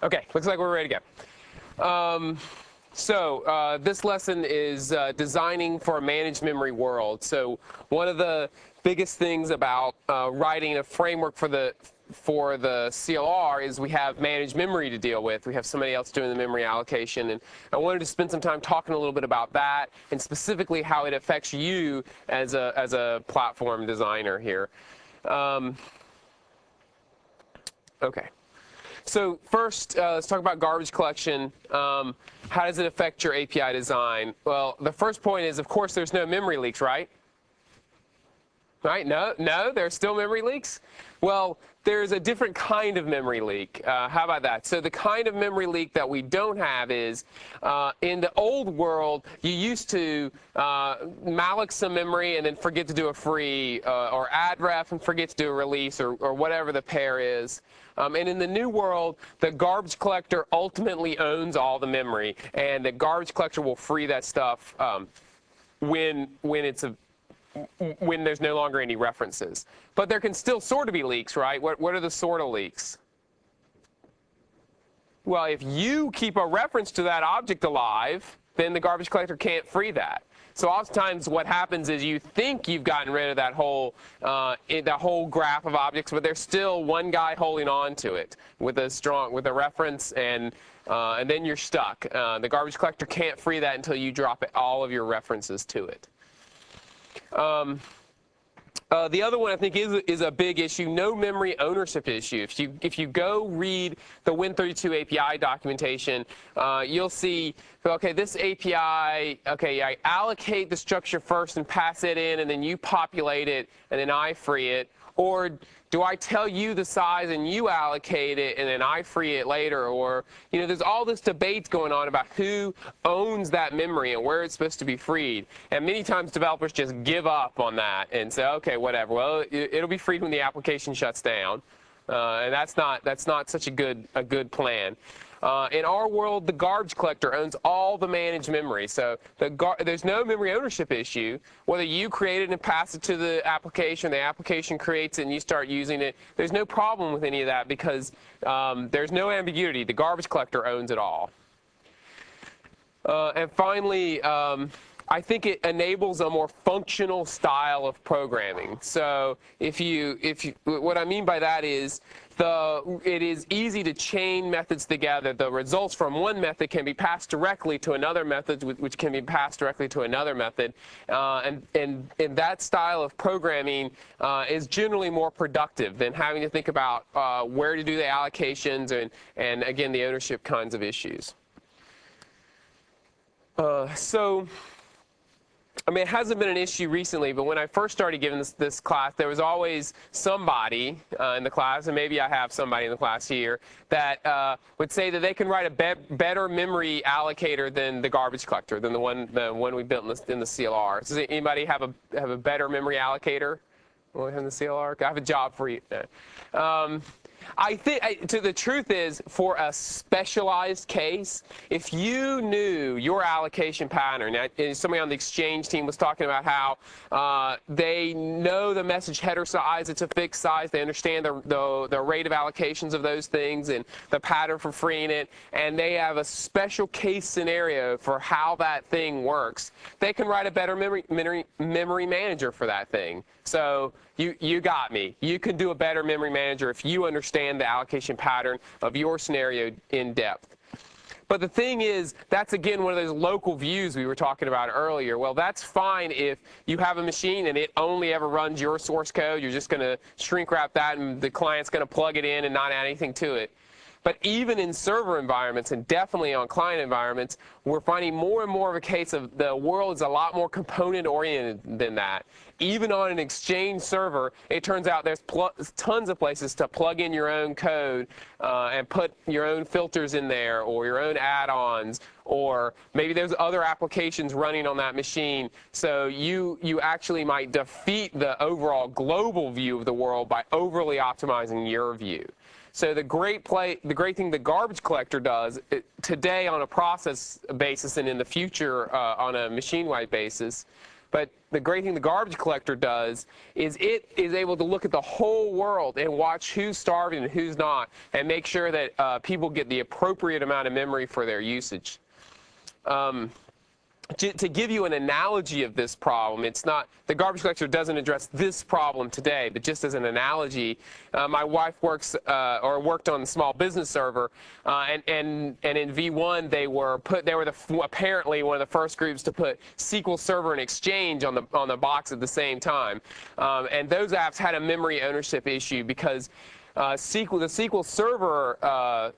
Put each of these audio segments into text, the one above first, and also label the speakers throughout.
Speaker 1: Okay, looks like we're ready to go. This lesson is designing for a managed memory world. So one of the biggest things about writing a framework for the CLR is we have managed memory to deal with. We have somebody else doing the memory allocation, and I wanted to spend some time talking a little bit about that and specifically how it affects you as a platform designer here. Okay. So first, let's talk about garbage collection. How does it affect your API design? Well, the first point is, of course, there's no memory leaks, right? Right? No, there's still memory leaks? Well, there's a different kind of memory leak. How about that? So the kind of memory leak that we don't have is, in the old world, you used to malloc some memory and then forget to do a free, or add ref and forget to do a release, or whatever the pair is. And in the new world, the garbage collector ultimately owns all the memory, and the garbage collector will free that stuff when there's no longer any references. But there can still sort of be leaks, right? What are the sort of leaks? Well, if you keep a reference to that object alive, then the garbage collector can't free that. So oftentimes what happens is you think you've gotten rid of that whole graph of objects, but there's still one guy holding on to it with a reference, and then you're stuck. The garbage collector can't free that until you drop all of your references to it. The other one I think is a big issue, no memory ownership issue. If you go read the Win32 API documentation, you'll see, okay, this API, okay, I allocate the structure first and pass it in, and then you populate it, and then I free it. Or do I tell you the size and you allocate it and then I free it later? Or, you know, there's all this debate going on about who owns that memory and where it's supposed to be freed. And many times developers just give up on that and say, okay, whatever. Well, it'll be freed when the application shuts down. And that's not such a good plan. In our world, the garbage collector owns all the managed memory. So there's no memory ownership issue. Whether you create it and pass it to the application creates it and you start using it, there's no problem with any of that because there's no ambiguity. The garbage collector owns it all. And finally, I think it enables a more functional style of programming. So what I mean by that is it is easy to chain methods together. The results from one method can be passed directly to another method, which can be passed directly to another method. And that style of programming is generally more productive than having to think about where to do the allocations and again, the ownership kinds of issues. I mean, it hasn't been an issue recently, but when I first started giving this class, there was always somebody in the class, and maybe I have somebody in the class here, that would say that they can write a better memory allocator than the garbage collector, than the one we built in the CLR. Does anybody have a better memory allocator in the CLR? I have a job for you. I think the truth is, for a specialized case, if you knew your allocation pattern, somebody on the Exchange team was talking about how they know the message header size, it's a fixed size, they understand the rate of allocations of those things and the pattern for freeing it, and they have a special case scenario for how that thing works, they can write a better memory manager for that thing. So you got me. You can do a better memory manager if you understand the allocation pattern of your scenario in depth. But the thing is, that's again one of those local views we were talking about earlier. Well, that's fine if you have a machine and it only ever runs your source code. You're just going to shrink wrap that and the client's going to plug it in and not add anything to it. But even in server environments, and definitely on client environments, we're finding more and more of a case of the world is a lot more component-oriented than that. Even on an Exchange server, it turns out there's tons of places to plug in your own code and put your own filters in there, or your own add-ons, or maybe there's other applications running on that machine. So you actually might defeat the overall global view of the world by overly optimizing your view. So the great thing the garbage collector does today on a process basis and in the future on a machine-wide basis But the great thing the garbage collector does is it is able to look at the whole world and watch who's starving and who's not, and make sure that people get the appropriate amount of memory for their usage. To give you an analogy of this problem, it's not, the garbage collector doesn't address this problem today, but just as an analogy, my wife works or worked on the small business server, and in V1 they were apparently one of the first groups to put SQL Server and Exchange on the box at the same time, and those apps had a memory ownership issue because the SQL Server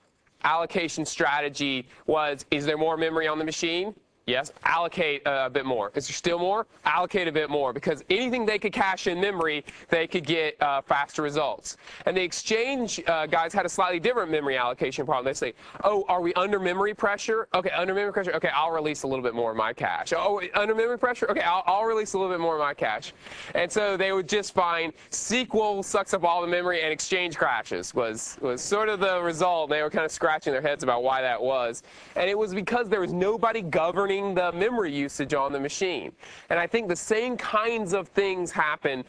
Speaker 1: allocation strategy was: is there more memory on the machine? Yes, allocate a bit more. Is there still more? Allocate a bit more, because anything they could cache in memory, they could get faster results. And the Exchange guys had a slightly different memory allocation problem. They say, oh, are we under memory pressure? Okay, under memory pressure. Okay, I'll release a little bit more of my cache. Oh, under memory pressure? Okay, I'll release a little bit more of my cache. And so they would just find SQL sucks up all the memory and Exchange crashes was sort of the result. They were kind of scratching their heads about why that was. And it was because there was nobody governing the memory usage on the machine. And I think the same kinds of things happen,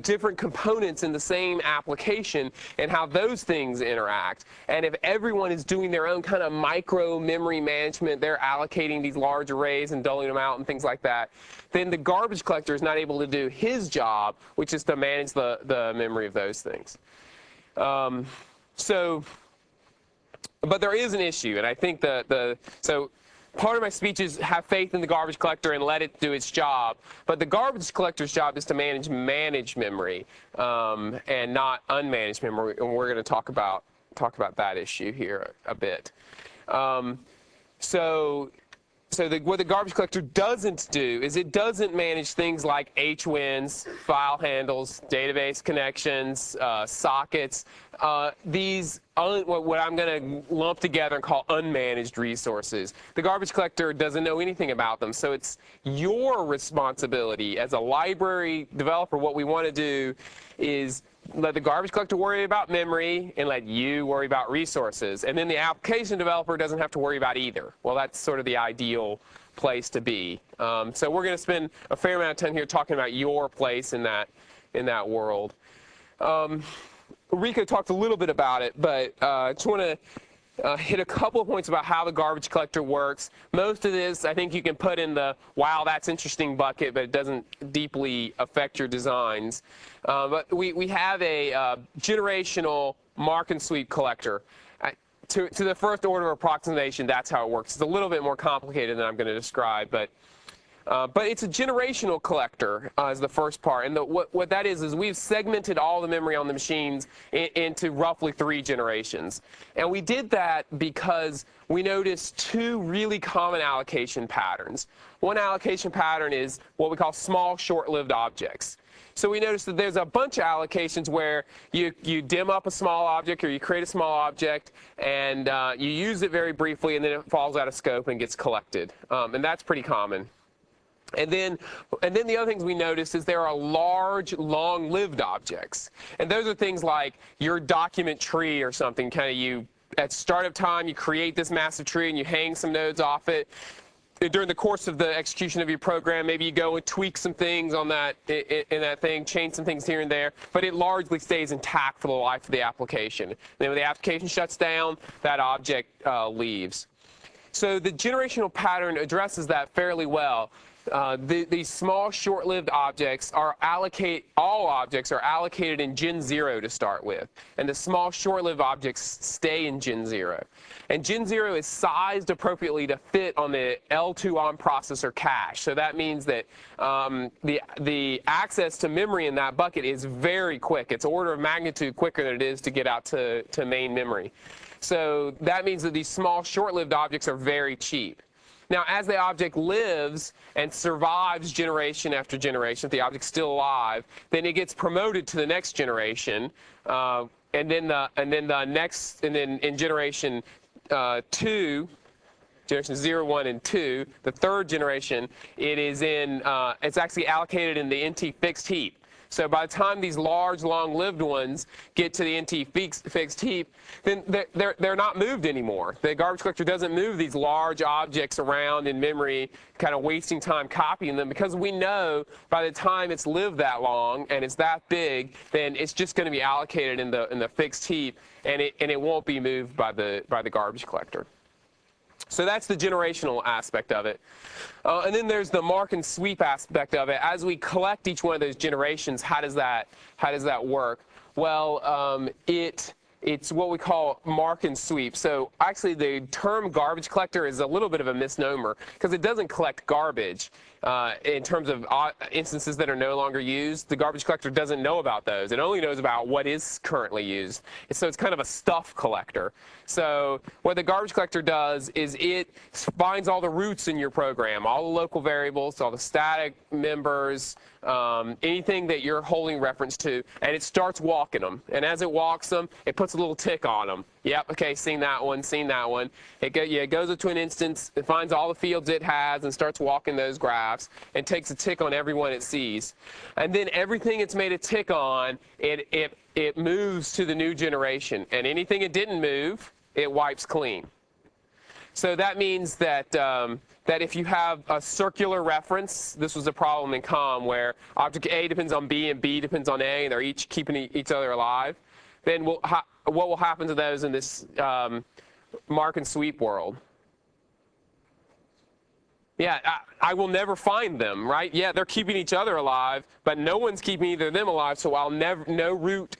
Speaker 1: different components in the same application, and how those things interact. And if everyone is doing their own kind of micro memory management, they're allocating these large arrays and doling them out and things like that, then the garbage collector is not able to do his job, which is to manage the memory of those things. But there is an issue, and I think so part of my speech is have faith in the garbage collector and let it do its job. But the garbage collector's job is to manage memory and not unmanaged memory. And we're going to talk about that issue here a bit. What the garbage collector doesn't do is it doesn't manage things like HWINs, file handles, database connections, sockets, what I'm going to lump together and call unmanaged resources. The garbage collector doesn't know anything about them, so it's your responsibility as a library developer. What we want to do is let the garbage collector worry about memory and let you worry about resources. And then the application developer doesn't have to worry about either. Well, that's sort of the ideal place to be. So we're going to spend a fair amount of time here talking about your place in that world. Rico talked a little bit about it, but I just want to hit a couple of points about how the garbage collector works. Most of this, I think you can put in the, wow, that's interesting bucket, but it doesn't deeply affect your designs. But we have a generational mark and sweep collector. To the first order of approximation, that's how it works. It's a little bit more complicated than I'm going to describe, but it's a generational collector is the first part. And what that is we've segmented all the memory on the machines into roughly 3 generations. And we did that because we noticed 2 really common allocation patterns. One allocation pattern is what we call small, short-lived objects. So we noticed that there's a bunch of allocations where you dim up a small object or you create a small object and you use it very briefly and then it falls out of scope and gets collected. And that's pretty common. And then the other things we noticed is there are large, long-lived objects. And those are things like your document tree or something. At start of time, you create this massive tree and you hang some nodes off it. During the course of the execution of your program, maybe you go and tweak some things on that in that thing, change some things here and there, but it largely stays intact for the life of the application. Then when the application shuts down, that object leaves. So the generational pattern addresses that fairly well. These small, short-lived objects all objects are allocated in Gen 0 to start with. And the small, short-lived objects stay in Gen 0. And Gen 0 is sized appropriately to fit on the L2 on processor cache. So that means that the access to memory in that bucket is very quick. It's order of magnitude quicker than it is to get out to main memory. So that means that these small, short-lived objects are very cheap. Now, as the object lives and survives generation after generation, if the object's still alive, then it gets promoted to the next generation, and then in generation 2, generation 0, 1, and 2, the third generation, it's actually allocated in the NT fixed heap. So by the time these large, long-lived ones get to the NT fixed heap, then they're not moved anymore. The garbage collector doesn't move these large objects around in memory, kind of wasting time copying them, because we know by the time it's lived that long and it's that big, then it's just going to be allocated in the fixed heap, and it won't be moved by the garbage collector. So that's the generational aspect of it. And then there's the mark and sweep aspect of it. As we collect each one of those generations, how does that work? Well, it's what we call mark and sweep. So actually the term garbage collector is a little bit of a misnomer, because it doesn't collect garbage in terms of instances that are no longer used. The garbage collector doesn't know about those. It only knows about what is currently used. And so it's kind of a stuff collector. So what the garbage collector does is it finds all the roots in your program, all the local variables, all the static members, anything that you're holding reference to, and it starts walking them. And as it walks them, it puts a little tick on them. Yep, okay, seen that one, seen that one. It goes into an instance, it finds all the fields it has and starts walking those graphs and takes a tick on every one it sees. And then everything it's made a tick on, it moves to the new generation. And anything it didn't move, it wipes clean. So that means that that if you have a circular reference, this was a problem in COM where object A depends on B and B depends on A, and they're each keeping each other alive, then what will happen to those in this mark and sweep world? Yeah, I will never find them, right? Yeah, they're keeping each other alive, but no one's keeping either of them alive, so no route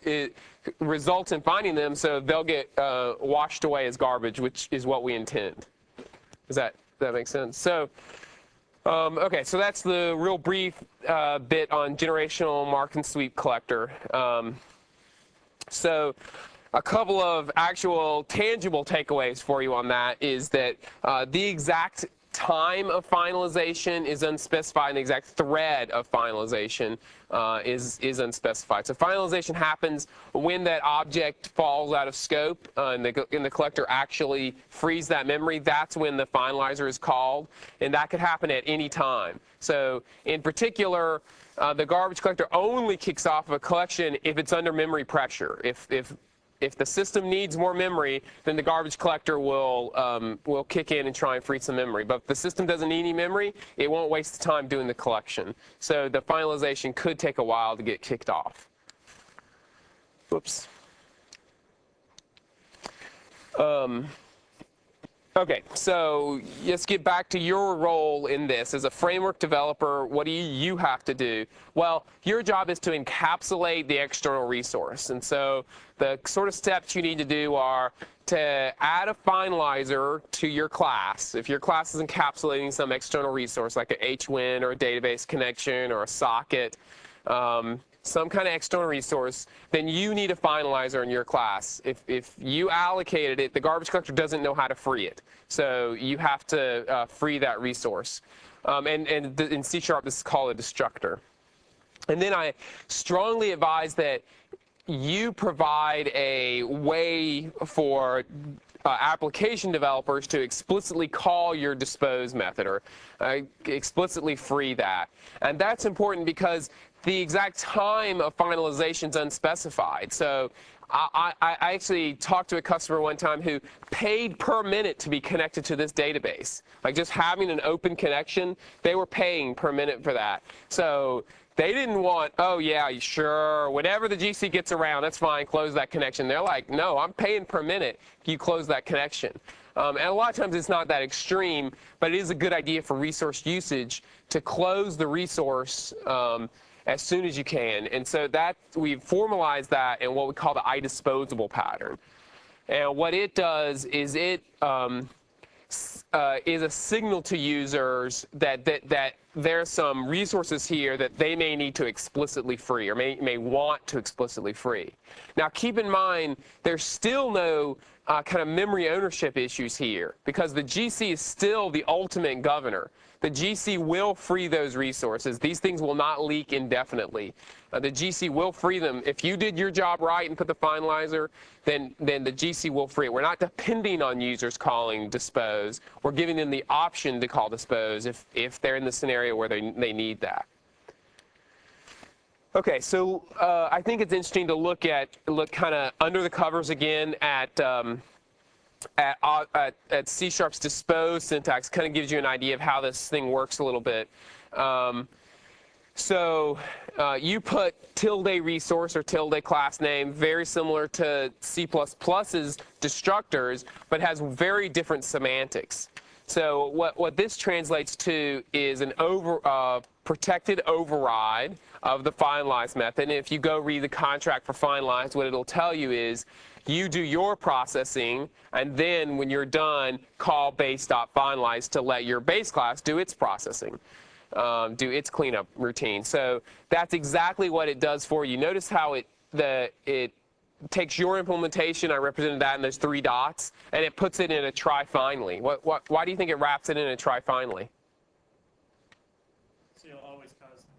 Speaker 1: results in finding them, so they'll get washed away as garbage, which is what we intend. Does that make sense? So, okay, so that's the real brief bit on generational mark and sweep collector. So a couple of actual tangible takeaways for you on that is that the exact time of finalization is unspecified, and the exact thread of finalization is unspecified. So finalization happens when that object falls out of scope and the collector actually frees that memory. That's when the finalizer is called, and that could happen at any time. So in particular, the garbage collector only kicks off a collection if it's under memory pressure. If the system needs more memory, then the garbage collector will kick in and try and free some memory. But if the system doesn't need any memory, it won't waste the time doing the collection. So the finalization could take a while to get kicked off. Whoops. Okay, so let's get back to your role in this. As a framework developer, what do you have to do? Well, your job is to encapsulate the external resource. And so the sort of steps you need to do are to add a finalizer to your class. If your class is encapsulating some external resource, like a HWin or a database connection or a socket, some kind of external resource, then you need a finalizer in your class. If you allocated it, the garbage collector doesn't know how to free it. So you have to free that resource. And in C#, this is called a destructor. And then I strongly advise that you provide a way for application developers to explicitly call your dispose method or explicitly free that. And that's important because the exact time of finalization is unspecified. So I actually talked to a customer one time who paid per minute to be connected to this database. Like just having an open connection, they were paying per minute for that. So they didn't want, oh yeah, sure, whenever the GC gets around, that's fine, close that connection. They're like, no, I'm paying per minute, you close that connection. And a lot of times it's not that extreme, but it is a good idea for resource usage to close the resource as soon as you can. And so that we've formalized that in what we call the iDisposable pattern. And what it does is it is a signal to users that there's some resources here that they may need to explicitly free or may want to explicitly free. Now keep in mind there's still no kind of memory ownership issues here because the GC is still the ultimate governor. The GC will free those resources. These things will not leak indefinitely. The GC will free them. If you did your job right and put the finalizer, then the GC will free it. We're not depending on users calling dispose. We're giving them the option to call dispose if they're in the scenario where they need that. Okay, so I think it's interesting to look kind of under the covers again at C#'s dispose syntax. Kind of gives you an idea of how this thing works a little bit. So you put tilde resource or tilde class name, very similar to C++'s destructors, but has very different semantics. So what this translates to is an protected override of the finalize method. And if you go read the contract for finalize, what it'll tell you is you do your processing, and then when you're done, call base.finalize to let your base class do its processing, do its cleanup routine. So that's exactly what it does for you. Notice how it takes your implementation, I represented that in those 3 dots, and it puts it in a try finally. Why do you think it wraps it in a try finally?
Speaker 2: So you'll always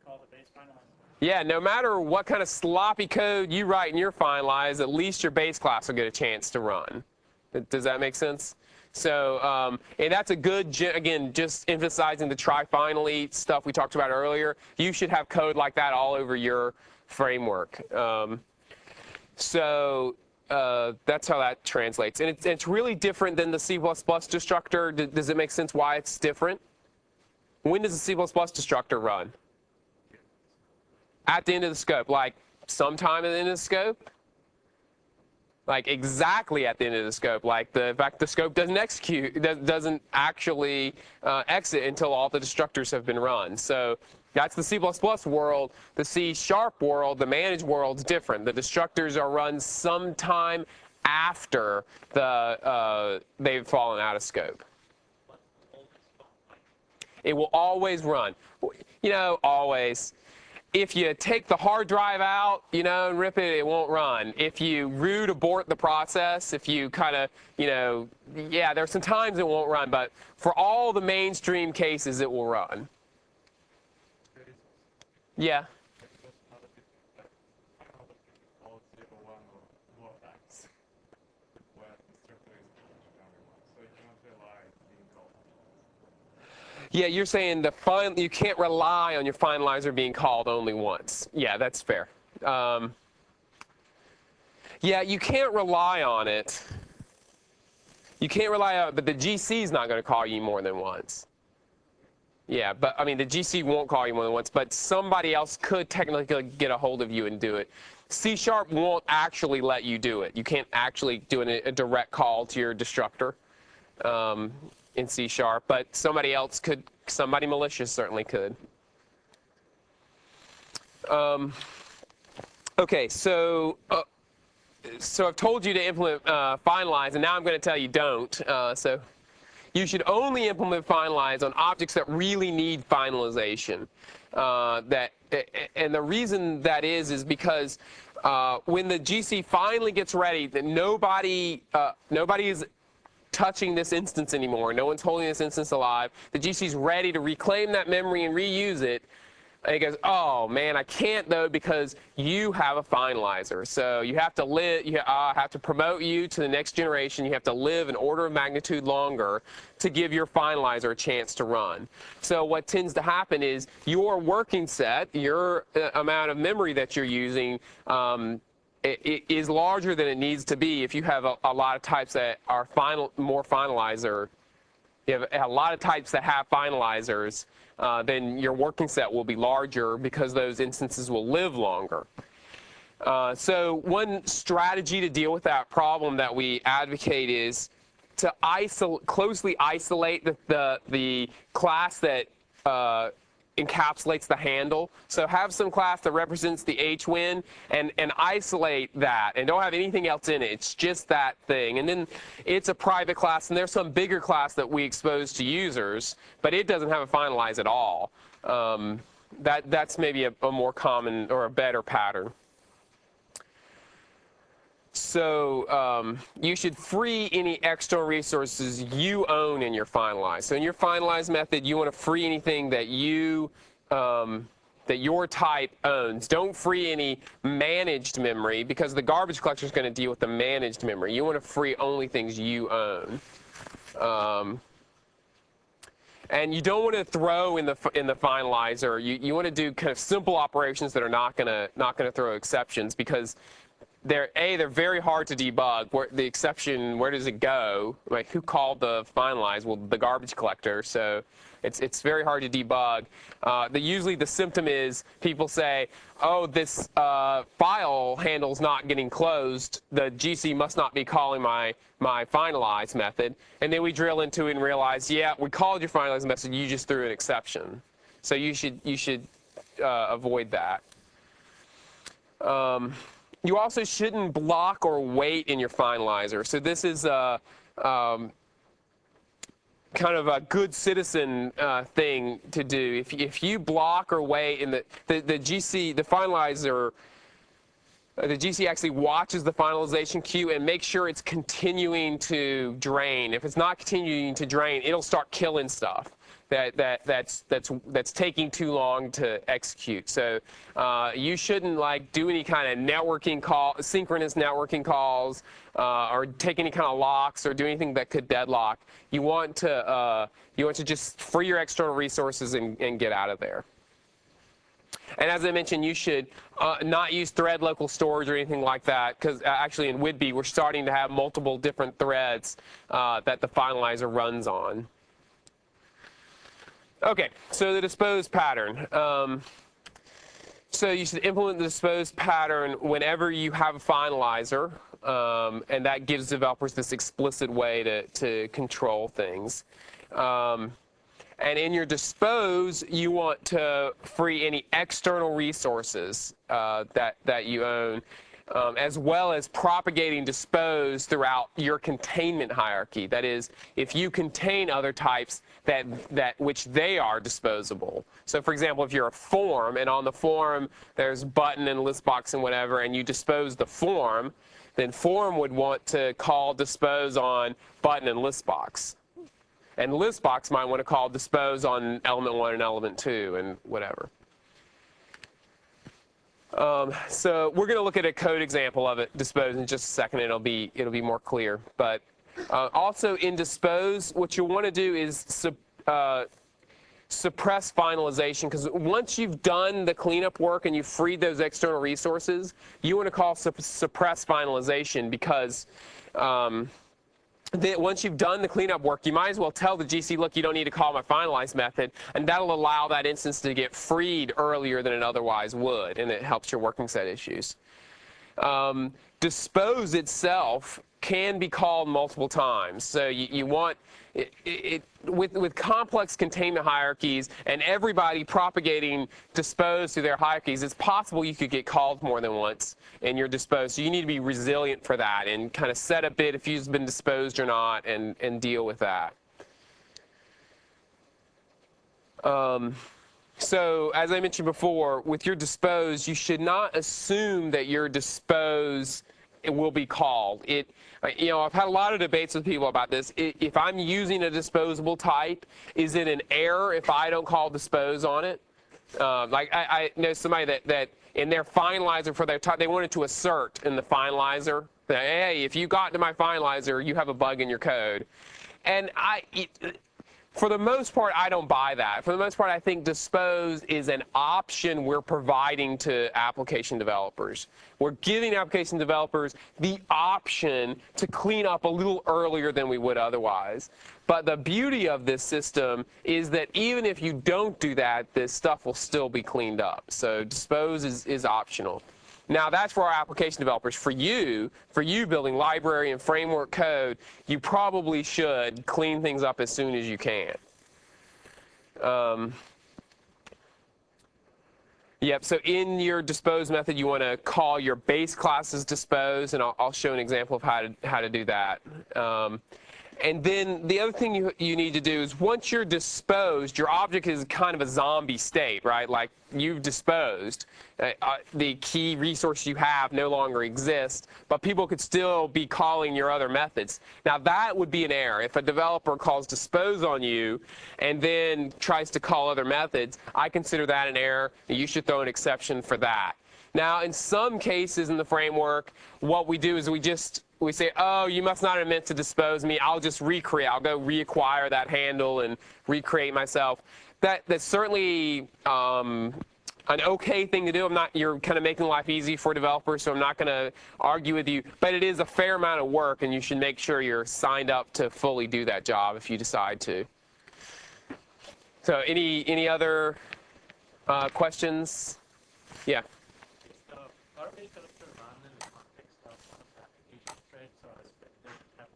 Speaker 2: call the base finalize.
Speaker 1: Yeah, no matter what kind of sloppy code you write in your finalize, at least your base class will get a chance to run. Does that make sense? So, and that's a good, again, just emphasizing the try finally stuff we talked about earlier. You should have code like that all over your framework. So that's how that translates. And it's really different than the C++ destructor. Does it make sense why it's different? When does the C++ destructor run? At the end of the scope, like sometime at the end of the scope? Like exactly at the end of the scope, like in fact the scope doesn't execute, doesn't actually exit until all the destructors have been run. So that's the C++ world. The C# world, the managed world's different. The destructors are run sometime after they've fallen out of scope. It will always run. You know, always. If you take the hard drive out, you know, and rip it, it won't run. If you root abort the process, if you kind of, you know, yeah, there's some times it won't run, but for all the mainstream cases, it will run. Yeah. Yeah, you're saying you can't rely on your finalizer being called only once. Yeah, that's fair. Yeah, you can't rely on it. You can't rely on it, but the GC is not going to call you more than once. Yeah, but I mean, the GC won't call you more than once, but somebody else could technically get a hold of you and do it. C# won't actually let you do it. You can't actually do a direct call to your destructor in C#, but somebody else could, somebody malicious certainly could. Okay, so I've told you to implement finalize, and now I'm going to tell you don't. So you should only implement finalize on objects that really need finalization. And the reason that is because when the GC finally gets ready, that nobody is touching this instance anymore. No one's holding this instance alive. The GC's ready to reclaim that memory and reuse it. And it goes, oh man, I can't though because you have a finalizer. So you have to live. I have to promote you to the next generation. You have to live an order of magnitude longer to give your finalizer a chance to run. So what tends to happen is your working set, your amount of memory that you're using, it is larger than it needs to be if you have a lot of types that are more finalizer. You have a lot of types that have finalizers, then your working set will be larger because those instances will live longer. So one strategy to deal with that problem that we advocate is to closely isolate the class that encapsulates the handle. So have some class that represents the hwin and isolate that and don't have anything else in it. It's just that thing. And then it's a private class, and there's some bigger class that we expose to users, but it doesn't have a finalize at all. That's maybe a more common or a better pattern. So you should free any external resources you own in your finalize. So in your finalize method, you want to free anything that that your type owns. Don't free any managed memory because the garbage collector is going to deal with the managed memory. You want to free only things you own. And you don't want to throw in the finalizer. You want to do kind of simple operations that are not gonna throw exceptions, because they're very hard to debug. The exception, where does it go? Like, who called the finalize? Well, the garbage collector. So it's very hard to debug. Usually the symptom is people say, oh, this file handle's not getting closed. The GC must not be calling my finalize method. And then we drill into it and realize, yeah, we called your finalize method. You just threw an exception. So you should avoid that. You also shouldn't block or wait in your finalizer. So this is kind of a good citizen thing to do. If you block or wait in the GC, the finalizer, the GC actually watches the finalization queue and makes sure it's continuing to drain. If it's not continuing to drain, it'll start killing stuff that's taking too long to execute. So you shouldn't do any kind of networking call, synchronous networking calls, or take any kind of locks or do anything that could deadlock. You want to just free your external resources and get out of there. And as I mentioned, you should not use thread local storage or anything like that, because actually in Whidbey we're starting to have multiple different threads that the finalizer runs on. Okay, so the dispose pattern. So you should implement the dispose pattern whenever you have a finalizer, and that gives developers this explicit way to control things. And in your dispose, you want to free any external resources that you own, as well as propagating dispose throughout your containment hierarchy. That is, if you contain other types which they are disposable. So for example, if you're a form, and on the form there's button and list box and whatever, and you dispose the form, then form would want to call dispose on button and list box. And list box might want to call dispose on element 1 and element 2 and whatever. So we're going to look at a code example of it, dispose, in just a second. It'll be more clear. But also in dispose, what you want to do is suppress finalization, because once you've done the cleanup work and you've freed those external resources, you want to call suppress finalization, because once you've done the cleanup work, you might as well tell the GC, look, you don't need to call my finalize method, and that'll allow that instance to get freed earlier than it otherwise would, and it helps your working set issues. Dispose itself can be called multiple times. So you want with complex containment hierarchies and everybody propagating dispose through their hierarchies, it's possible you could get called more than once in your dispose. So you need to be resilient for that and kind of set a bit if you've been disposed or not, and deal with that. So as I mentioned before, with your dispose, you should not assume that your dispose will be called. I've had a lot of debates with people about this. If I'm using a disposable type, is it an error if I don't call dispose on it? I know somebody that in their finalizer for their type, they wanted to assert in the finalizer that, hey, if you got to my finalizer, you have a bug in your code. And for the most part, I don't buy that. For the most part, I think dispose is an option we're providing to application developers. We're giving application developers the option to clean up a little earlier than we would otherwise. But the beauty of this system is that even if you don't do that, this stuff will still be cleaned up. So dispose is optional. Now, that's for our application developers. For you building library and framework code, you probably should clean things up as soon as you can. Yep, so in your dispose method, you want to call your base classes dispose, and I'll show an example of how to do that. And then the other thing you need to do is once you're disposed, your object is kind of a zombie state, right? Like you've disposed. The key resource you have no longer exists, but people could still be calling your other methods. Now that would be an error. If a developer calls dispose on you and then tries to call other methods, I consider that an error, and you should throw an exception for that. Now in some cases in the framework, what we do is we just we say, oh, you must not have meant to dispose me. I'll just recreate. I'll go reacquire that handle and recreate myself. That's certainly an okay thing to do. You're kind of making life easy for developers, so I'm not going to argue with you. But it is a fair amount of work, and you should make sure you're signed up to fully do that job if you decide to. So any other questions? Yeah.
Speaker 2: So garbage collector run in the context of one of the application threads, or is it doesn't have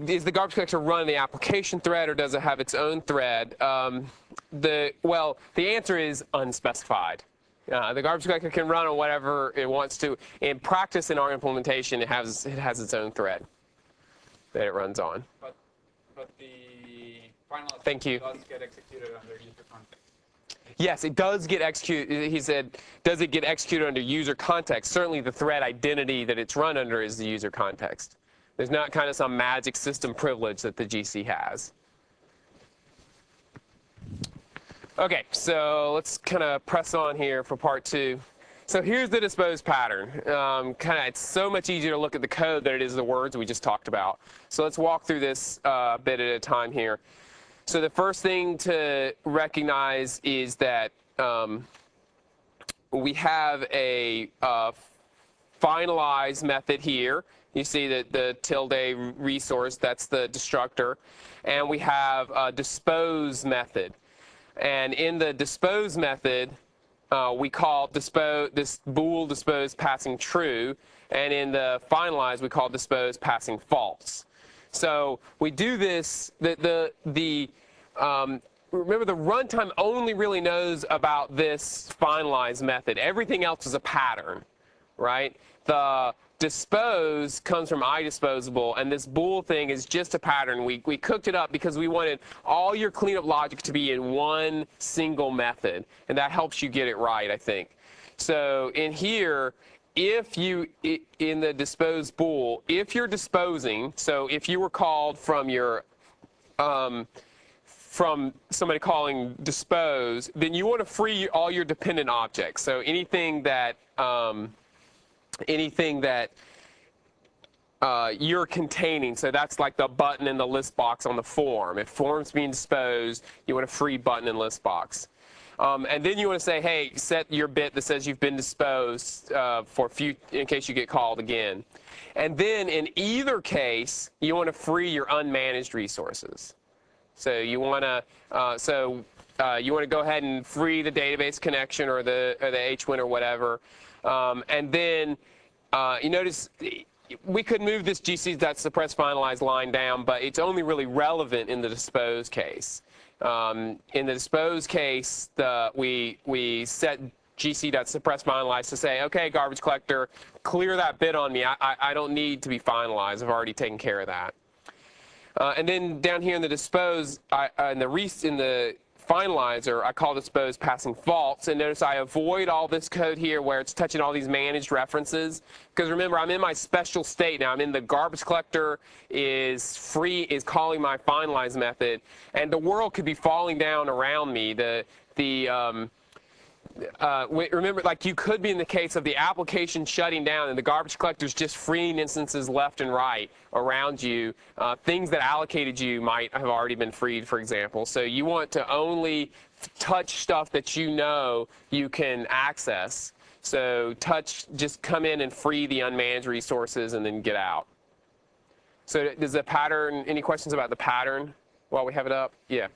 Speaker 1: Is the garbage collector run in the application thread, or does it have its own thread? Well, the answer is unspecified. The garbage collector can run on whatever it wants to. In practice, in our implementation, it has its own thread that it runs on.
Speaker 3: But the final
Speaker 1: Thank you.
Speaker 3: does get executed under user context.
Speaker 1: Yes, it does get executed. He said, does it get executed under user context? Certainly the thread identity that it's run under is the user context. There's not kind of some magic system privilege that the GC has. Okay, so let's kind of press on here for part 2. So here's the dispose pattern. It's so much easier to look at the code than it is the words we just talked about. So let's walk through this bit at a time here. So the first thing to recognize is that we have a finalize method here. You see that the tilde resource, that's the destructor. And we have a dispose method. And in the dispose method, we call this bool dispose passing true. And in the finalize, we call dispose passing false. So we do this, remember the runtime only really knows about this finalize method. Everything else is a pattern, right? The dispose comes from iDisposable, and this bool thing is just a pattern. We cooked it up because we wanted all your cleanup logic to be in one single method, and that helps you get it right, I think. So in here, if you, in the dispose bool, if you're disposing, so if you were called from your, from somebody calling dispose, then you want to free all your dependent objects. So anything that, you're containing, so that's like the button in the list box on the form. If form's being disposed, you want a free button in list box. And then you want to say, hey, set your bit that says you've been disposed in case you get called again. And then in either case, you want to free your unmanaged resources. So you want to go ahead and free the database connection or the HWin or whatever. And then you notice we could move this GC.suppress finalize line down, but it's only really relevant in the dispose case. In the dispose case, we set GC.suppress finalize to say, okay, garbage collector, clear that bit on me. I don't need to be finalized. I've already taken care of that. And then down here in the dispose, in the finalizer, I call dispose passing false. And notice I avoid all this code here where it's touching all these managed references. Because remember, I'm in my special state now. I'm in the garbage collector is calling my finalize method. And the world could be falling down around me. Remember, like you could be in the case of the application shutting down and the garbage collector's just freeing instances left and right around you. Things that allocated you might have already been freed, for example. So you want to only touch stuff that you know you can access. So just come in and free the unmanaged resources and then get out. So does the pattern, any questions about the pattern while we have it up? Yeah.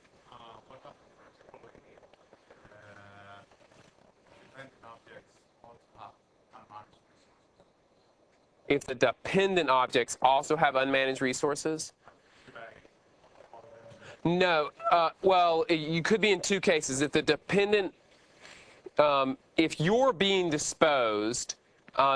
Speaker 1: If the dependent objects also have unmanaged resources? No. Well, you could be in two cases. If the dependent, if you're being disposed,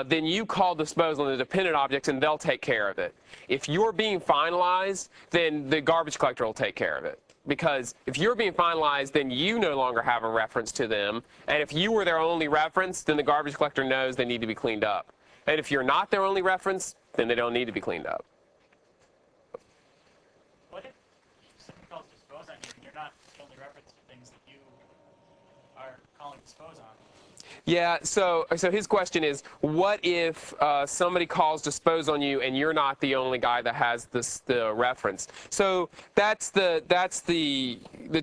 Speaker 1: then you call dispose on the dependent objects and they'll take care of it. If you're being finalized, then the garbage collector will take care of it. Because if you're being finalized, then you no longer have a reference to them. And if you were their only reference, then the garbage collector knows they need to be cleaned up. And if you're not their only reference, then they don't need to be cleaned up.
Speaker 2: What if something calls dispose on you and you're not the only reference to things that you are calling dispose on?
Speaker 1: Yeah, so his question is, what if somebody calls dispose on you and you're not the only guy that has the reference? So that's the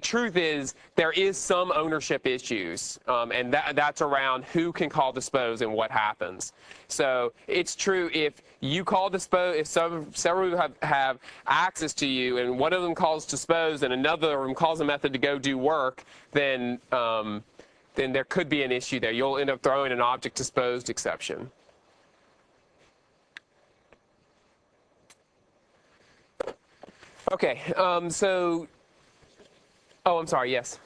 Speaker 1: truth is there is some ownership issues, and that's around who can call dispose and what happens. So it's true if you call dispose, if several have access to you and one of them calls dispose and another of them calls a method to go do work, then there could be an issue there. You'll end up throwing an object disposed exception. Okay, oh, I'm sorry, yes.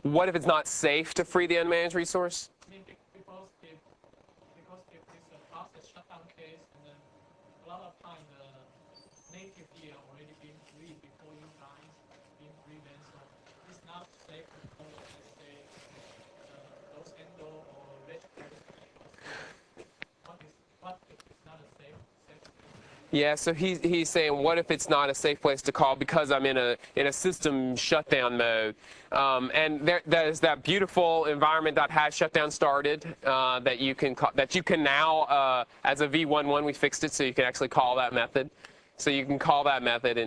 Speaker 1: What if it's not safe to free the unmanaged resource?
Speaker 2: I mean, because if it's a process shutdown case, and then a lot of time the native here already been freed before you guys been freed, then so it's not safe to call, let's say, those handle or rich what if it's not a safe
Speaker 1: Yeah, so he's saying, what if it's not a safe place to call because I'm in a system shutdown mode? And there's that beautiful environment.hash shutdown started that you can now as a v11 we fixed it so you can actually call that method. So you can call that method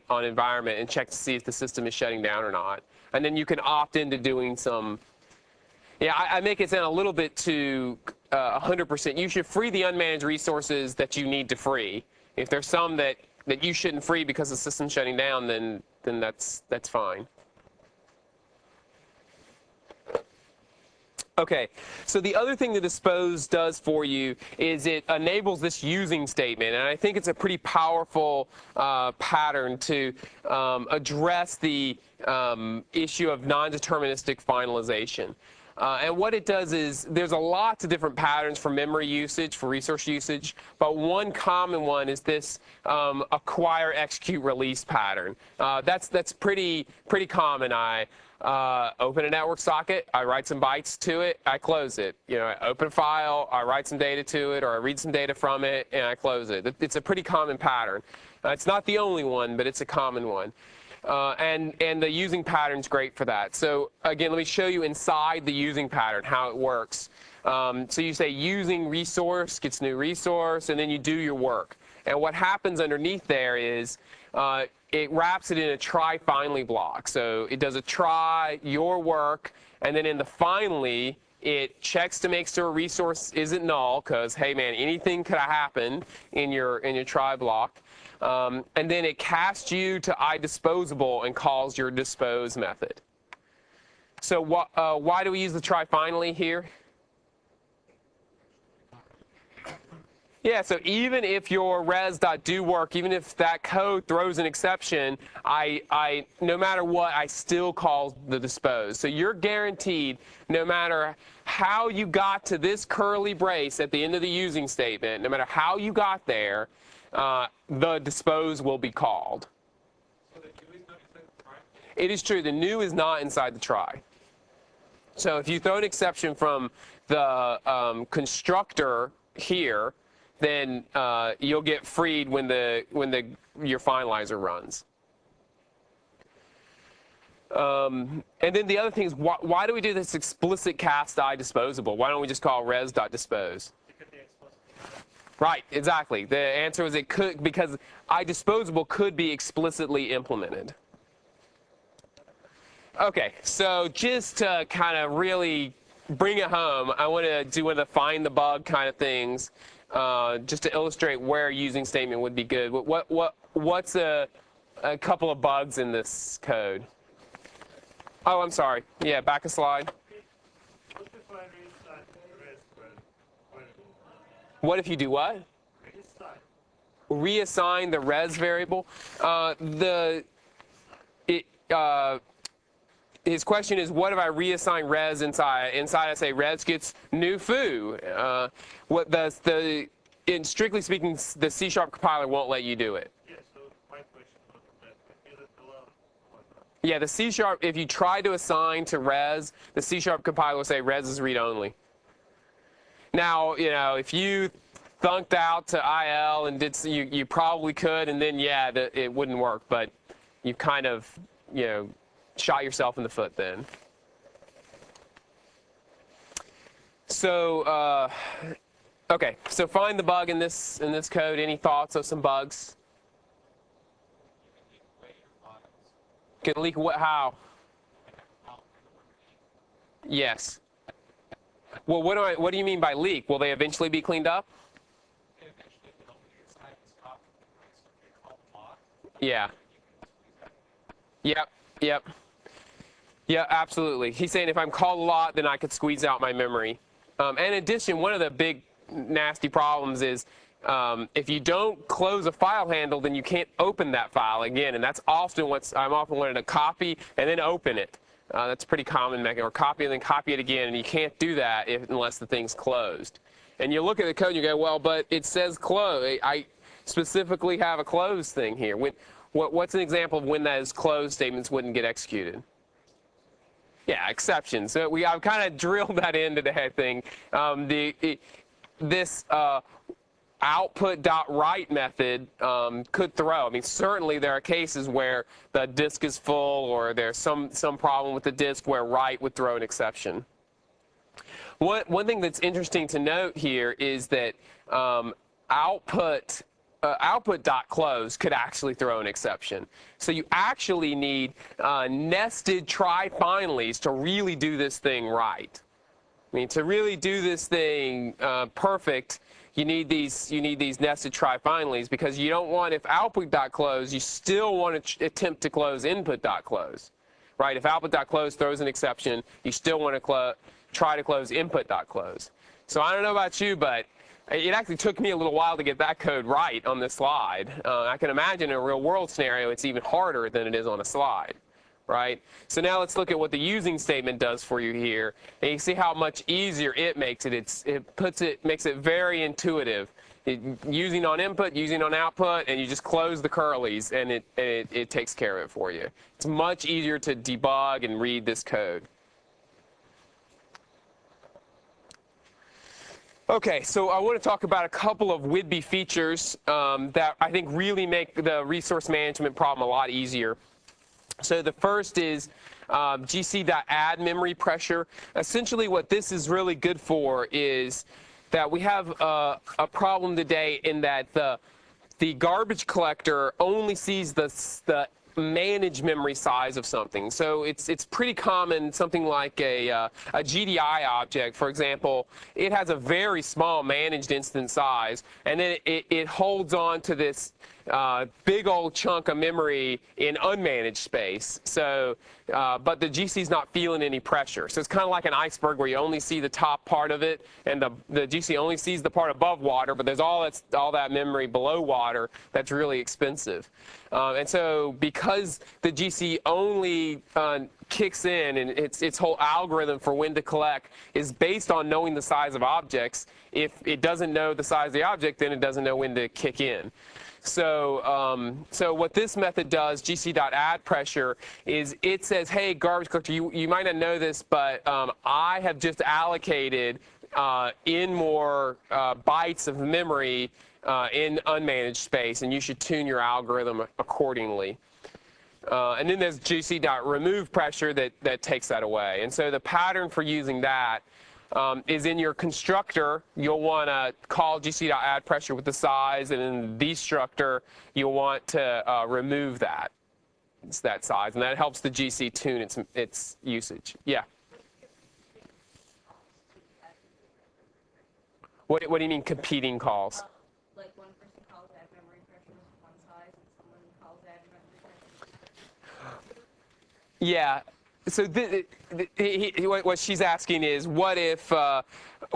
Speaker 1: on environment and check to see if the system is shutting down or not. And then you can opt into doing some. Yeah, I make it sound a little bit too 100%. You should free the unmanaged resources that you need to free. If there's some that you shouldn't free because the system's shutting down, then that's fine. Okay, so the other thing that Dispose does for you is it enables this using statement, and I think it's a pretty powerful pattern to address the issue of non-deterministic finalization. And what it does is there's a lot of different patterns for memory usage, for resource usage, but one common one is this acquire, execute, release pattern. That's pretty common. I open a network socket, I write some bytes to it, I close it. You know, I open a file, I write some data to it, or I read some data from it, and I close it. It's a pretty common pattern. It's not the only one, but it's a common one. And the using pattern is great for that. So again, let me show you inside the using pattern how it works. So you say using resource gets new resource, and then you do your work. And what happens underneath there is it wraps it in a try finally block. So it does a try, your work, and then in the finally, it checks to make sure a resource isn't null, because hey man, anything could have in your try block. And then it casts you to iDisposable and calls your dispose method. So why do we use the try finally here? Yeah, so even if your res.doWork, even if that code throws an exception, no matter what, I still call the dispose. So you're guaranteed, no matter how you got to this curly brace at the end of the using statement, no matter how you got there, the dispose will be called.
Speaker 2: So the new is not inside the try?
Speaker 1: It is true, the new is not inside the try. So if you throw an exception from the constructor here, then you'll get freed when your finalizer runs. And then the other thing is, why do we do this explicit cast iDisposable? Why don't we just call res.dispose? Right, exactly. The answer was it could, because iDisposable could be explicitly implemented. Okay, so just to kind of really bring it home, I want to do one of the find the bug kind of things, just to illustrate where a using statement would be good. What's a couple of bugs in this code? Oh, I'm sorry. Yeah, back a slide. What if you do what? Reassign the res variable. His question is, what if I reassign res inside? Inside I say res gets new foo. Strictly speaking, the C# compiler won't let you do it.
Speaker 2: Yeah, so my question was that is it allowed?
Speaker 1: Yeah, the C#, if you try to assign to res, the C# compiler will say res is read only. Now, you know, if you thunked out to IL and you probably could, and then yeah, it wouldn't work. But you kind of, you know, shot yourself in the foot then. So, okay, so find the bug in this code. Any thoughts of some bugs? Can leak what? How? Yes. Well, what do you mean by leak? Will they eventually be cleaned up? Yeah. Yep. Yep. Yeah, absolutely. He's saying if I'm called a lot, then I could squeeze out my memory. And in addition, one of the big nasty problems is if you don't close a file handle, then you can't open that file again. And that's often I'm often learning to copy and then open it. That's a pretty common mechanism. Or copy and then copy it again, and you can't do that unless the thing's closed. And you look at the code and you go, well, but it says close. I specifically have a close thing here. What's an example of when those closed statements wouldn't get executed? Yeah, exceptions. So I've kind of drilled that into the head thing. This output.write method could throw. I mean, certainly there are cases where the disk is full or there's some problem with the disk where write would throw an exception. One thing that's interesting to note here is that output.close could actually throw an exception. So you actually need nested try finallys to really do this thing right. I mean, to really do this thing perfect, you need these nested try finallys, because you don't want, if output.close, you still want to attempt to close input.close, right? If output.close throws an exception, you still want to try to close input.close. So I don't know about you, but it actually took me a little while to get that code right on this slide. I can imagine in a real world scenario it's even harder than it is on a slide, right? So now let's look at what the using statement does for you here. And you see how much easier it makes it. It makes it very intuitive. Using on input, using on output, and you just close the curlies, and it takes care of it for you. It's much easier to debug and read this code. Okay, so I want to talk about a couple of WIDBE features that I think really make the resource management problem a lot easier. So the first is gc.add memory pressure. Essentially what this is really good for is that we have a problem today in that the garbage collector only sees the managed memory size of something. So it's pretty common, something like a GDI object, for example, it has a very small managed instance size, and then it holds on to this big old chunk of memory in unmanaged space. So, but the GC is not feeling any pressure. So it's kind of like an iceberg where you only see the top part of it, and the GC only sees the part above water, but there's all that memory below water that's really expensive. And so because the GC only kicks in, and its whole algorithm for when to collect is based on knowing the size of objects, if it doesn't know the size of the object, then it doesn't know when to kick in. So, so what this method does, gc.add pressure, is it says, hey, garbage collector, you might not know this, but I have just allocated in more bytes of memory in unmanaged space, and you should tune your algorithm accordingly. And then there's gc.remove pressure that takes that away. And so the pattern for using that is in your constructor, you'll want to call gc.add pressure with the size, and in the destructor, you'll want to remove that. It's that size, and that helps the GC tune its usage. Yeah. What do you mean competing calls?
Speaker 4: Like one person calls add memory pressure with one size, and someone calls add memory pressure.
Speaker 1: Yeah. So what she's asking is, what if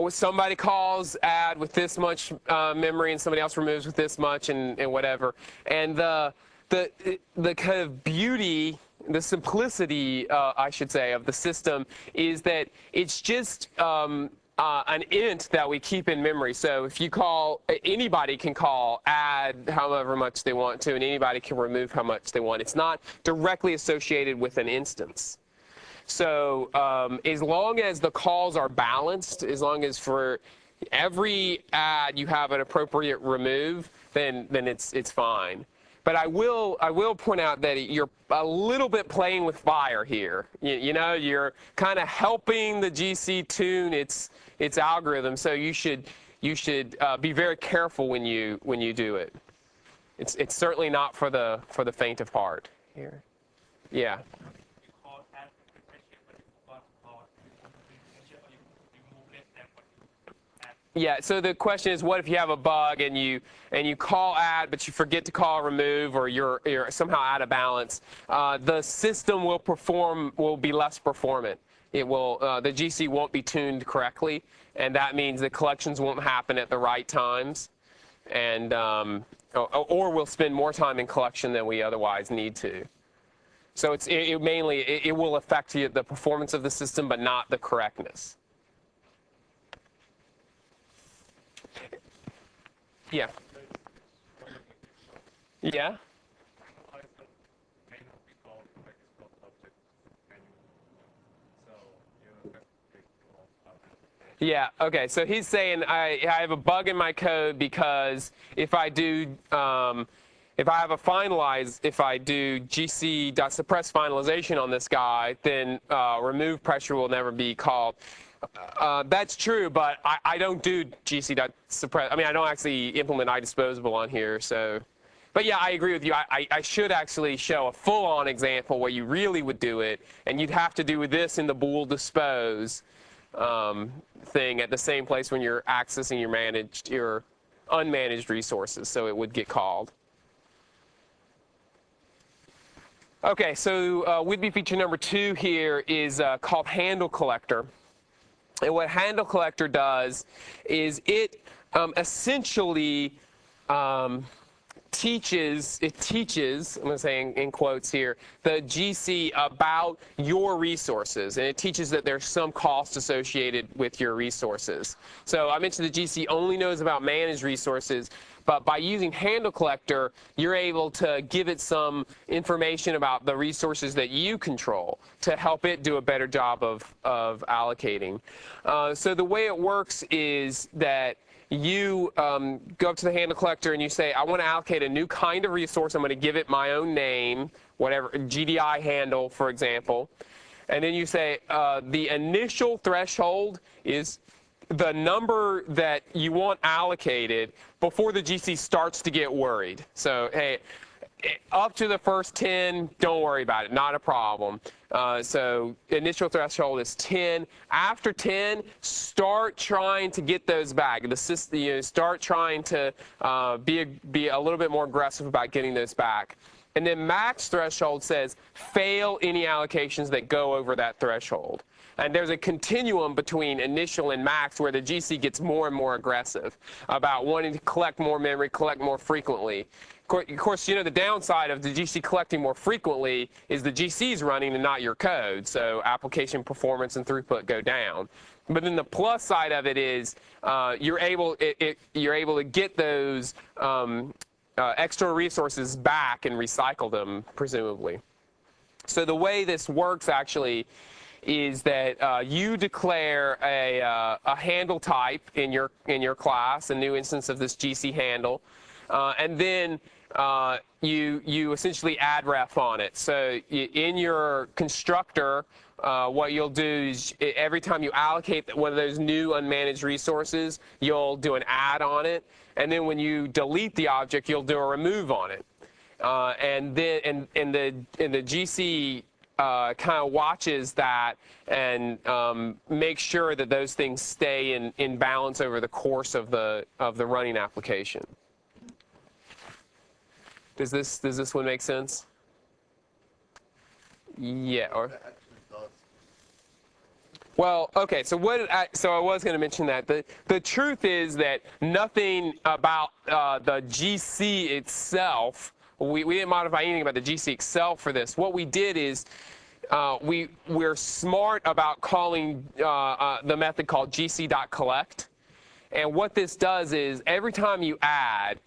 Speaker 1: somebody calls add with this much memory and somebody else removes with this much and whatever, and the kind of beauty, the simplicity, I should say, of the system is that it's just an int that we keep in memory. So if you call, anybody can call add however much they want to, and anybody can remove how much they want. It's not directly associated with an instance. So as long as the calls are balanced, as long as for every add you have an appropriate remove, then it's fine. But I will point out that you're a little bit playing with fire here. You know, you're kind of helping the GC tune its algorithm. So you should be very careful when you do it. It's certainly not for the faint of heart here. Yeah. Yeah, so the question is, what if you have a bug and you call add, but you forget to call remove, or you're somehow out of balance? The system will be less performant. It will the GC won't be tuned correctly, and that means the collections won't happen at the right times, and or we'll spend more time in collection than we otherwise need to. So it mainly will affect the performance of the system, but not the correctness. Yeah. Yeah. Yeah, okay, so he's saying I have a bug in my code because if I do if I do gc.suppress finalization on this guy, then remove pressure will never be called. That's true, but I don't do gc.suppress. I mean, I don't actually implement iDisposable on here, so. But yeah, I agree with you. I should actually show a full-on example where you really would do it, and you'd have to do this in the bool dispose thing at the same place when you're accessing your unmanaged resources, so it would get called. Okay, so would-be feature number 2 here is called handle collector. And what handle collector does is it essentially teaches, I'm going to say in quotes here, the GC about your resources. And it teaches that there's some cost associated with your resources. So I mentioned the GC only knows about managed resources, but by using handle collector, you're able to give it some information about the resources that you control to help it do a better job of allocating. So the way it works is that you go up to the handle collector and you say, I want to allocate a new kind of resource. I'm going to give it my own name, whatever, GDI handle, for example. And then you say the initial threshold is the number that you want allocated before the GC starts to get worried. So, hey, up to the first 10, don't worry about it, not a problem. So initial threshold is 10. After 10, start trying to get those back. The system, start trying to be a little bit more aggressive about getting those back. And then max threshold says fail any allocations that go over that threshold. And there's a continuum between initial and max where the GC gets more and more aggressive about wanting to collect more memory, collect more frequently. Of course, the downside of the GC collecting more frequently is the GC's running and not your code, so application performance and throughput go down. But then the plus side of it is you're able to get those extra resources back and recycle them, presumably. So the way this works actually is that you declare a handle type in your class, a new instance of this GC handle, and then you essentially add ref on it. So in your constructor, what you'll do is every time you allocate one of those new unmanaged resources, you'll do an add on it, and then when you delete the object, you'll do a remove on it, and then the GC kind of watches that and makes sure that those things stay in balance over the course of the running application. Does this one make sense? Yeah. Or well, okay. So I was going to mention that the truth is that nothing about the GC itself. We didn't modify anything about the GC itself for this. What we did is we're smart about calling the method called gc.collect. And what this does is every time you add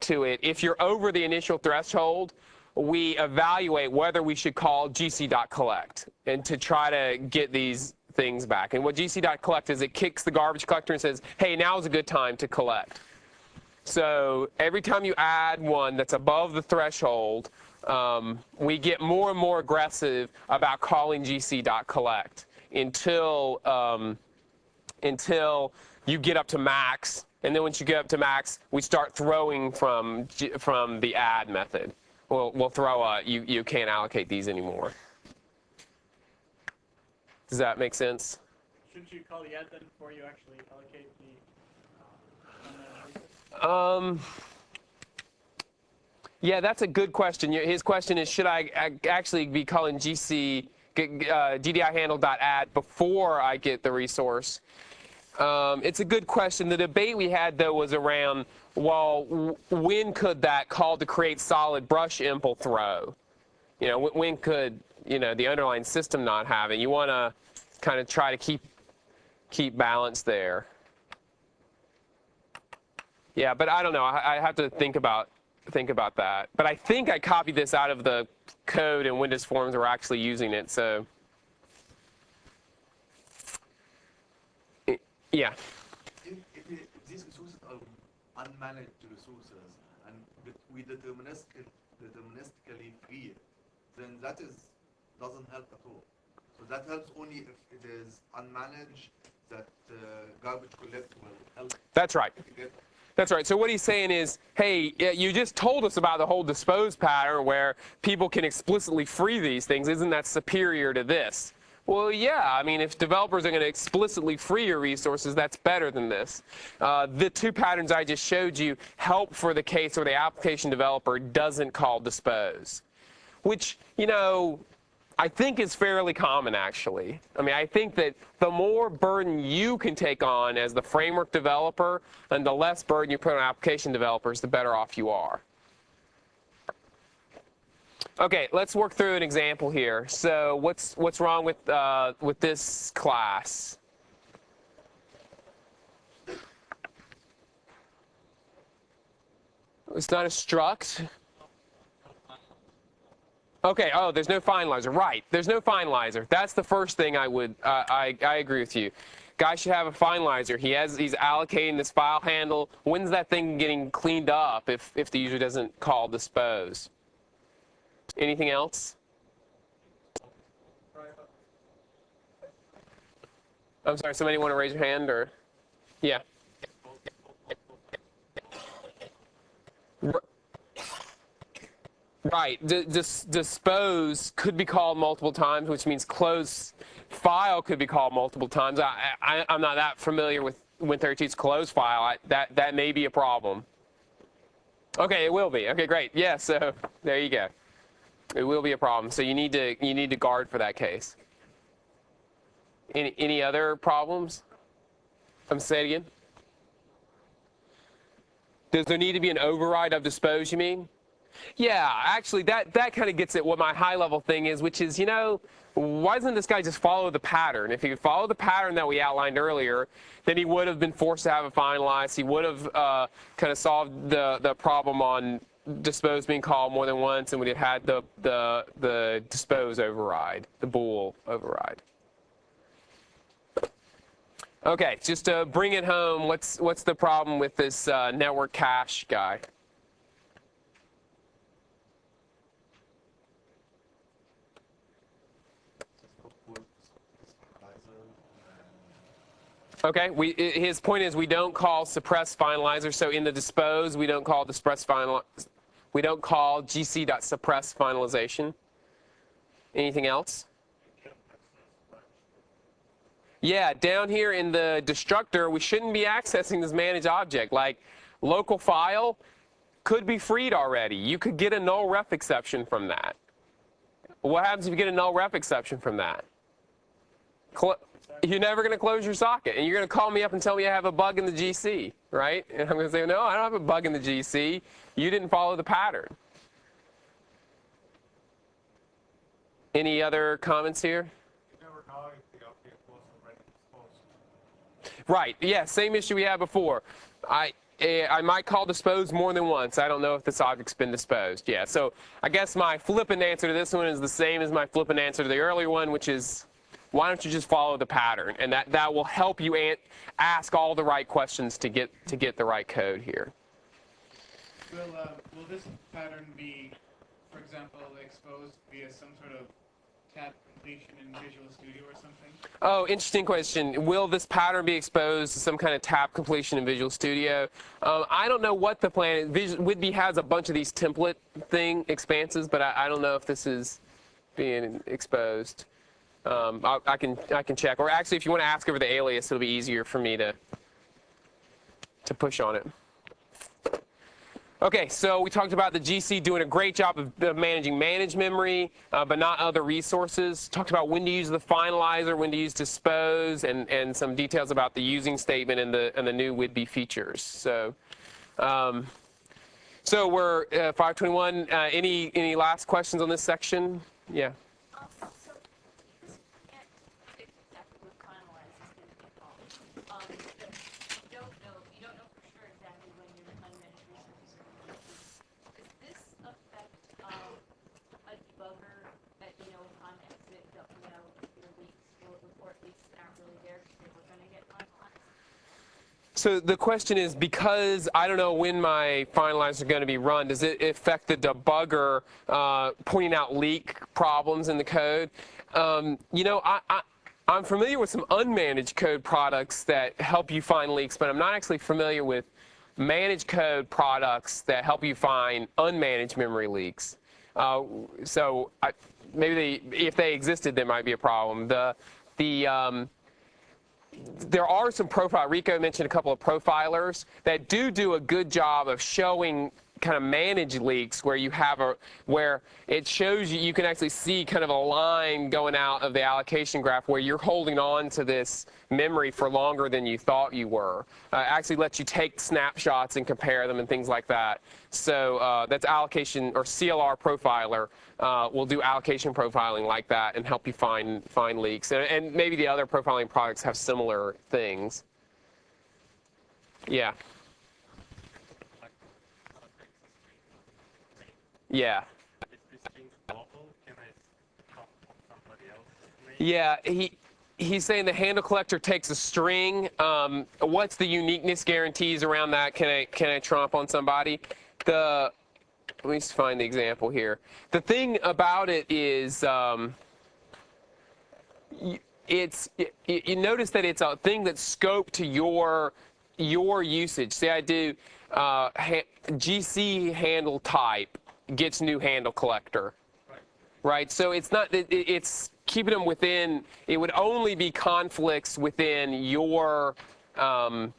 Speaker 1: to it, if you're over the initial threshold, we evaluate whether we should call gc.collect and to try to get these things back. And what gc.collect is, it kicks the garbage collector and says, hey, now's a good time to collect. So every time you add one that's above the threshold, we get more and more aggressive about calling gc.collect until you get up to max. And then once you get up to max, we start throwing from the add method. We'll throw a, you can't allocate these anymore. Does that make sense?
Speaker 2: Shouldn't you call the add then before you actually allocate the
Speaker 1: Yeah, that's a good question. His question is, should I actually be calling GDI handle.add before I get the resource? It's a good question. The debate we had, though, was around, well, when could that call to create solid brush impl throw? You know, when could, you know, the underlying system not have it? You want to kind of try to keep balance there. Yeah, but I don't know. I have to think about that. But I think I copied this out of the code and Windows Forms are actually using it. So yeah.
Speaker 5: If these resources are unmanaged resources and we deterministically free it, then that doesn't help at all. So that helps only if it is unmanaged, that garbage collect will help.
Speaker 1: That's right. That's right. So what he's saying is, hey, you just told us about the whole dispose pattern where people can explicitly free these things. Isn't that superior to this? Well, yeah. I mean, if developers are going to explicitly free your resources, that's better than this. The two patterns I just showed you help for the case where the application developer doesn't call dispose, which, you know, I think is fairly common, actually. I mean, I think that the more burden you can take on as the framework developer and the less burden you put on application developers, the better off you are. Okay, let's work through an example here. So what's wrong with this class? It's not a struct. Okay, oh, there's no finalizer. Right, there's no finalizer. That's the first thing I would, I agree with you. Guy should have a finalizer. He's allocating this file handle. When's that thing getting cleaned up if the user doesn't call dispose? Anything else? I'm sorry, somebody want to raise your hand or? Yeah. Right. Dispose could be called multiple times, which means close file could be called multiple times. I'm not that familiar with Win32's close file. That may be a problem. Okay, it will be. Okay, great. Yeah, so there you go. It will be a problem. So you need to guard for that case. Any other problems? Say it again. Does there need to be an override of dispose, you mean? Yeah, actually, that kind of gets at what my high-level thing is, which is, you know, why doesn't this guy just follow the pattern? If he could follow the pattern that we outlined earlier, then he would have been forced to have it finalized. He would have kind of solved the problem on dispose being called more than once, and we'd have had the dispose override, the bool override. Okay, just to bring it home, what's the problem with this network cache guy? Okay, his point is we don't call suppress finalizer. So in the dispose, we don't call we don't call gc.suppress finalization. Anything else? Yeah, down here in the destructor, we shouldn't be accessing this manage object. Like local file could be freed already. You could get a null ref exception from that. What happens if you get a null ref exception from that? You're never going to close your socket, and you're going to call me up and tell me I have a bug in the GC, right? And I'm going to say, no, I don't have a bug in the GC. You didn't follow the pattern. Any other comments here? Right, yeah, same issue we had before. I might call dispose more than once. I don't know if this object's been disposed. Yeah, so I guess my flippant answer to this one is the same as my flippant answer to the earlier one, which is, why don't you just follow the pattern? And that will help you ask all the right questions to get the right code here.
Speaker 6: Will this pattern be, for example, exposed via some sort of tab completion in Visual Studio or something?
Speaker 1: Oh, interesting question. Will this pattern be exposed to some kind of tab completion in Visual Studio? I don't know what the plan is. Whidbey has a bunch of these template expanses, but I don't know if this is being exposed. I can check. Or actually, if you want to ask over the alias, it'll be easier for me to push on it. Okay, so we talked about the GC doing a great job of managing managed memory, but not other resources. Talked about when to use the finalizer, when to use Dispose, and some details about the using statement and the new Whidbey features. So, so we're 521. Any last questions on this section? Yeah.
Speaker 4: So because you can't predict exactly what finalizers is going to be called, you don't know for sure exactly when your unmanaged resources are going to be used. Does this affect a debugger that upon exit, your leaks will report leaks that aren't really there because they were going to get finalized?
Speaker 1: So the question is, because I don't know when my finalizers are going to be run, does it affect the debugger pointing out leak problems in the code? I'm familiar with some unmanaged code products that help you find leaks, but I'm not actually familiar with managed code products that help you find unmanaged memory leaks. Maybe if they existed, there might be a problem. There are some Rico mentioned a couple of profilers that do a good job of showing kind of managed leaks where where it shows you can actually see kind of a line going out of the allocation graph where you're holding on to this memory for longer than you thought you were. Actually lets you take snapshots and compare them and things like that. So that's allocation, or CLR profiler will do allocation profiling like that and help you find leaks. And maybe the other profiling products have similar things. Yeah. Yeah. Yeah, he's saying the handle collector takes a string. What's the uniqueness guarantees around that? Can I trump on somebody? Let me just find the example here. The thing about it is, you notice that it's a thing that's scoped to your usage. Say I do GC handle type gets new handle collector, right? So it's not, it's keeping them within, it would only be conflicts within your, the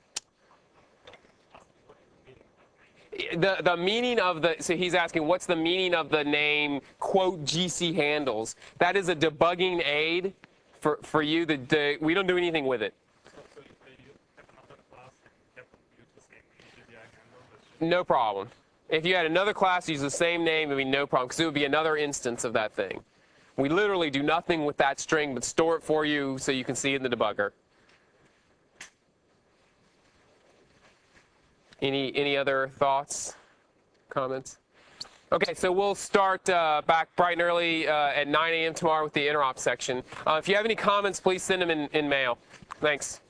Speaker 1: meaning of so he's asking what's the meaning of the name quote GC handles. That is a debugging aid for you. We don't do anything with it. No problem. If you had another class use the same name, it would be no problem, because it would be another instance of that thing. We literally do nothing with that string but store it for you so you can see it in the debugger. Any other thoughts, comments? Okay, so we'll start back bright and early at 9 a.m. tomorrow with the interop section. If you have any comments, please send them in mail. Thanks.